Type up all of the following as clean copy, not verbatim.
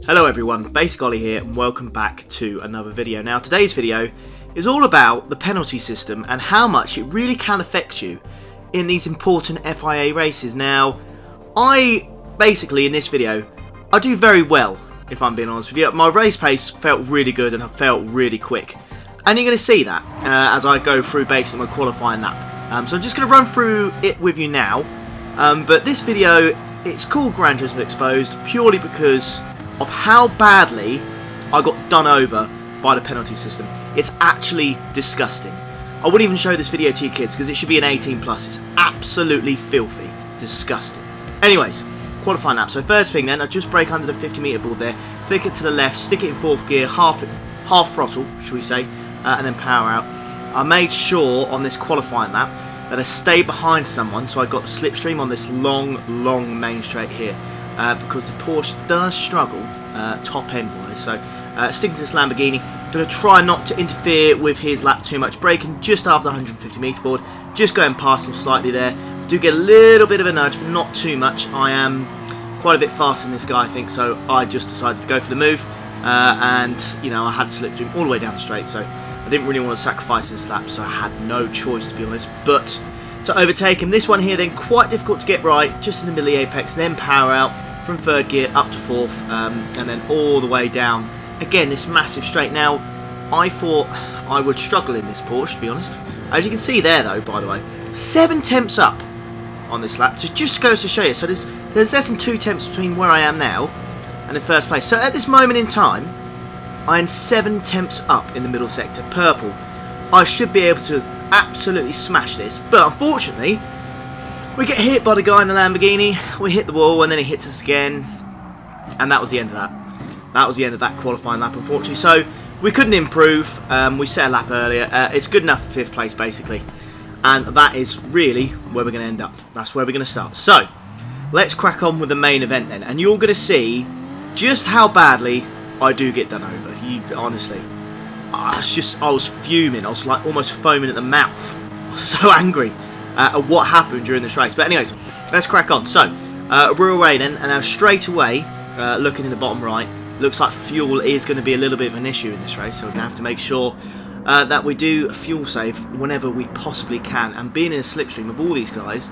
Hello everyone, Basic Ollie here and welcome back to another video. Now today's video is all about the penalty system and how much it really can affect you in these important FIA races. Now basically in this video I do very well, if I'm being honest with you. My race pace felt really good and I felt really quick, and you're going to see that as I go through basically my qualifying lap. So I'm just going to run through it with you now, but this video, it's called Gran Turismo Exposed purely because of how badly I got done over by the penalty system. It's actually disgusting. I wouldn't even show this video to your kids because it should be an 18 plus. It's absolutely filthy, disgusting. Anyways, qualifying lap. So first thing then, I just brake under the 50-meter board there, flick it to the left, stick it in fourth gear, half throttle, should we say, and then power out. I made sure on this qualifying lap that I stayed behind someone, so I got the slipstream on this long main straight here. Because the Porsche does struggle top end wise, so sticking to this Lamborghini, going to try not to interfere with his lap too much, braking just after the 150 meter board, just going past him slightly there. Do get a little bit of a nudge, but not too much. I am quite a bit faster than this guy, I think, so I just decided to go for the move, and you know, I had to slip through all the way down the straight, so I didn't really want to sacrifice this lap, so I had no choice, to be honest, but to overtake him. This one here then quite difficult to get right, just in the middle of the apex, then power out from third gear up to fourth, and then all the way down again this massive straight. Now I thought I would struggle in this Porsche, to be honest. As you can see there though, by the way, 7 tenths up on this lap, so it just goes to show you. So there's less than 2 tenths between where I am now and in first place. So at this moment in time I am 7 tenths up in the middle sector, purple. I should be able to absolutely smash this, but unfortunately we get hit by the guy in the Lamborghini, we hit the wall, and then he hits us again, and that was the end of that. That was the end of that qualifying lap, unfortunately. So we couldn't improve. We set a lap earlier. It's good enough for 5th place, basically, and that is really where we're going to end up. That's where we're going to start. So let's crack on with the main event then, and you're going to see just how badly I do get done over. Honestly, I was fuming. I was like almost foaming at the mouth. I was so angry at what happened during this race. But anyways, let's crack on. So we're away then, and now straight away, looking in the bottom right, looks like fuel is going to be a little bit of an issue in this race, so we're going to have to make sure that we do fuel save whenever we possibly can. And being in a slipstream of all these guys,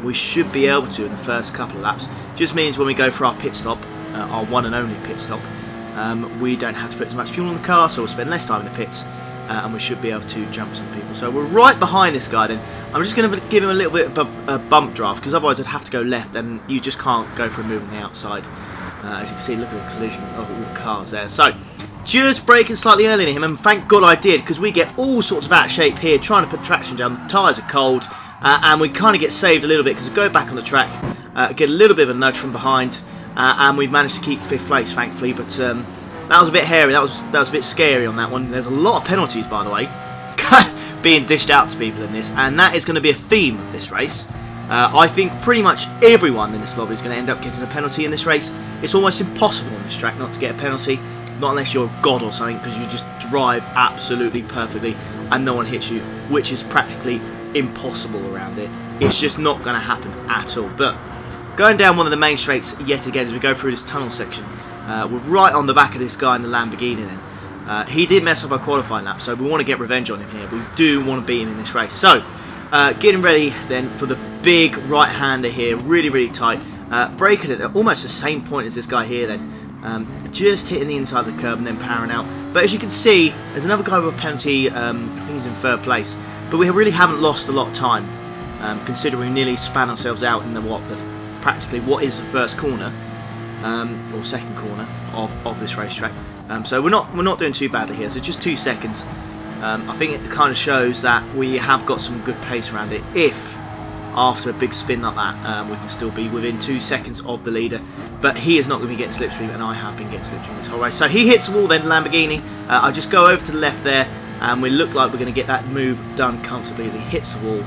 we should be able to in the first couple of laps. Just means when we go for our pit stop, our one and only pit stop, we don't have to put as much fuel in the car, so we'll spend less time in the pits, and we should be able to jump some people. So we're right behind this guy then. I'm just going to give him a little bit of a bump draft, because otherwise I'd have to go left, and you just can't go for a move on the outside. As you can see, look at the collision of all the cars there. So just braking slightly early to him, and thank God I did, because we get all sorts of out of shape here trying to put traction down. The tyres are cold, and we kind of get saved a little bit because we go back on the track, get a little bit of a nudge from behind, and we've managed to keep 5th place, thankfully. But that was a bit hairy. That was a bit scary on that one. There's a lot of penalties, by the way, being dished out to people in this, and that is going to be a theme of this race. I think pretty much everyone in this lobby is going to end up getting a penalty in this race. It's almost impossible on this track not to get a penalty, not unless you're a god or something, because you just drive absolutely perfectly and no one hits you, which is practically impossible around it. It's just not going to happen at all. But going down one of the main straights yet again as we go through this tunnel section, we're right on the back of this guy in the Lamborghini then. He did mess up our qualifying lap, so we want to get revenge on him here. We do want to beat him in this race. So, getting ready then for the big right-hander here, really tight. Braking at almost the same point as this guy here then. Just hitting the inside of the curb and then powering out. But as you can see, there's another guy with a penalty. I think he's in 3rd place. But we really haven't lost a lot of time, considering we nearly span ourselves out in practically what is the first corner, or second corner of this racetrack. So we're not doing too badly here. So just 2 seconds. I think it kind of shows that we have got some good pace around it. If after a big spin like that, we can still be within 2 seconds of the leader. But he is not going to be getting slipstream, and I have been getting slipstream this whole race. So he hits the wall then, Lamborghini. I just go over to the left there, and we look like we're going to get that move done comfortably. He hits the wall,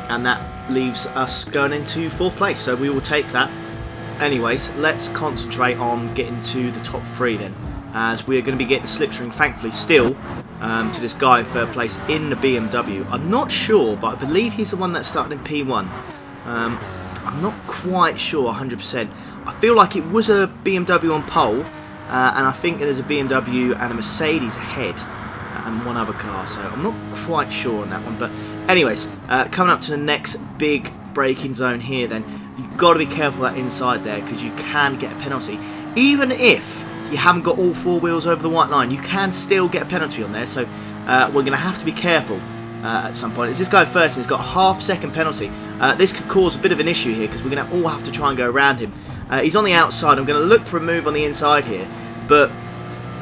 and that leaves us going into 4th place. So we will take that. Anyways, let's concentrate on getting to the top 3 then, as we are going to be getting the slipstream, thankfully, still to this guy in 3rd place in the BMW. I'm not sure, but I believe he's the one that started in P1. I'm not quite sure 100%. I feel like it was a BMW on pole, and I think there's a BMW and a Mercedes ahead, and one other car, so I'm not quite sure on that one. But anyways, coming up to the next big braking zone here, then you've got to be careful that inside there, because you can get a penalty. Even if you haven't got all four wheels over the white line, you can still get a penalty on there, so we're going to have to be careful at some point. As this guy first, he's got a half-second penalty. This could cause a bit of an issue here, because we're going to all have to try and go around him. He's on the outside. I'm going to look for a move on the inside here, but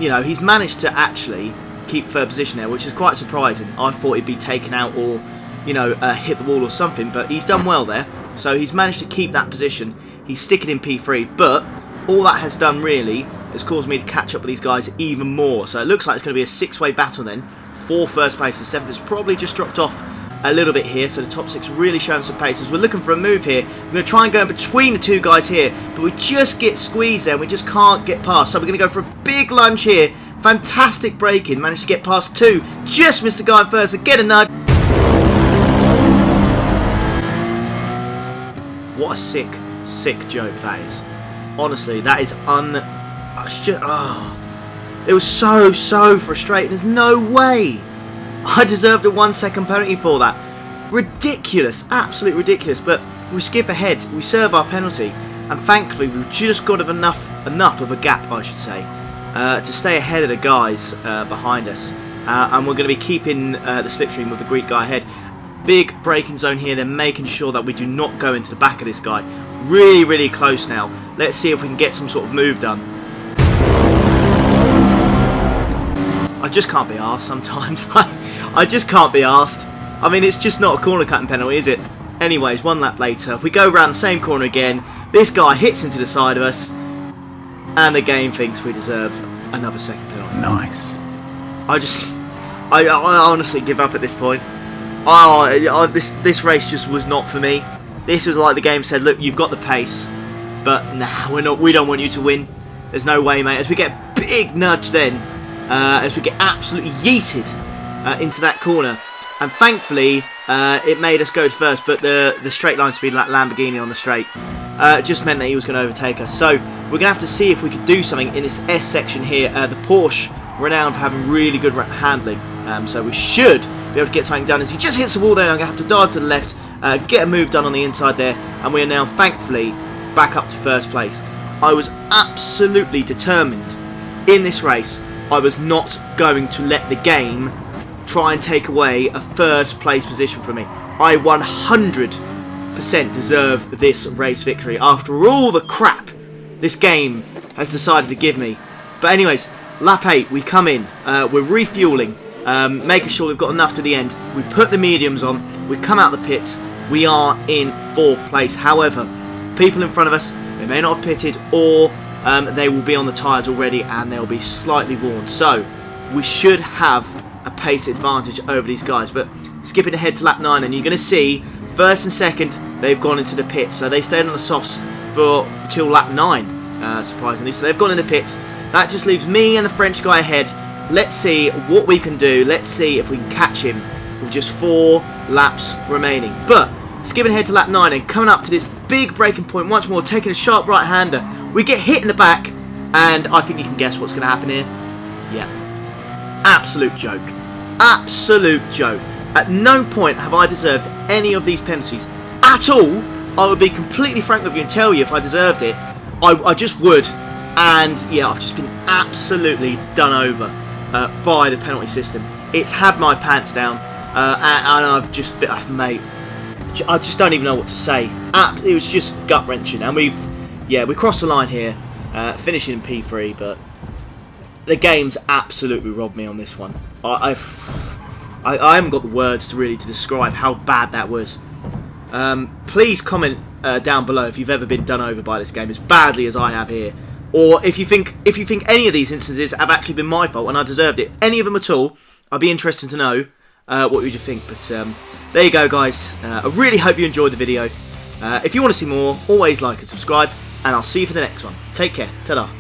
you know, he's managed to actually keep third position there, which is quite surprising. I thought he'd be taken out or, you know, hit the wall or something, but he's done well there. So he's managed to keep that position. He's sticking in P3, but all that has done really has caused me to catch up with these guys even more. So it looks like it's going to be a six-way battle then for first place. The seventh has probably just dropped off a little bit here, so the top six really showing some pace. As we're looking for a move here, we're going to try and go in between the two guys here, but we just get squeezed there and we just can't get past. So we're going to go for a big lunge here. Fantastic braking, managed to get past two, just missed the guy in first, and get a nudge. What a sick joke that is. Honestly, that is it was so frustrating. There's no way I deserved a 1 second penalty for that. Ridiculous, absolutely ridiculous. But we skip ahead, we serve our penalty, and thankfully we've just got enough of a gap, I should say, to stay ahead of the guys behind us. And we're going to be keeping the slipstream with the Greek guy ahead. Big braking zone here, then making sure that we do not go into the back of this guy. Really close now. Let's see if we can get some sort of move done. I just can't be arsed sometimes. I just can't be arsed. I mean, it's just not a corner cutting penalty, is it? Anyways, one lap later, we go around the same corner again. This guy hits into the side of us, and the game thinks we deserve another second penalty. Nice. I honestly give up at this point. This race just was not for me. This was like the game said, look, you've got the pace, but nah, we don't want you to win. There's no way, mate. As we get a big nudge then, as we get absolutely yeeted into that corner, and thankfully it made us go first, but the straight line speed of that Lamborghini on the straight just meant that he was going to overtake us. So we're going to have to see if we can do something in this S section here. The Porsche, renowned for having really good handling, so we should be able to get something done. As he just hits the wall there, I'm going to have to dive to the left, get a move done on the inside there, and we are now thankfully back up to first place. I was absolutely determined in this race. I was not going to let the game try and take away a first place position from me. I 100% deserve this race victory after all the crap this game has decided to give me. But anyways, lap 8, we come in, we're refueling, making sure we've got enough to the end. We put the mediums on, we come out the pits, we are in 4th place. However, people in front of us, they may not have pitted, or they will be on the tyres already and they'll be slightly worn. So we should have a pace advantage over these guys. But skipping ahead to lap 9, and you're going to see first and second, they've gone into the pits. So they stayed on the softs till lap 9, surprisingly. So they've gone in the pits. That just leaves me and the French guy ahead. Let's see what we can do. Let's see if we can catch him with just 4 laps remaining. But skipping ahead to lap 9 and coming up to this big braking point once more, taking a sharp right-hander. We get hit in the back, and I think you can guess what's going to happen here. Yeah. Absolute joke. Absolute joke. At no point have I deserved any of these penalties at all. I would be completely frank with you and tell you if I deserved it. I just would. And yeah, I've just been absolutely done over by the penalty system. It's had my pants down, and I've just, mate, I just don't even know what to say. It was just gut-wrenching, and we crossed the line here, finishing in P3, but the game's absolutely robbed me on this one. I haven't got the words to describe how bad that was. Please comment down below if you've ever been done over by this game as badly as I have here, or if you think any of these instances have actually been my fault and I deserved it. Any of them at all, I'd be interested to know what would you think. But there you go, guys. I really hope you enjoyed the video. If you want to see more, always like and subscribe, and I'll see you for the next one. Take care. Ta-da.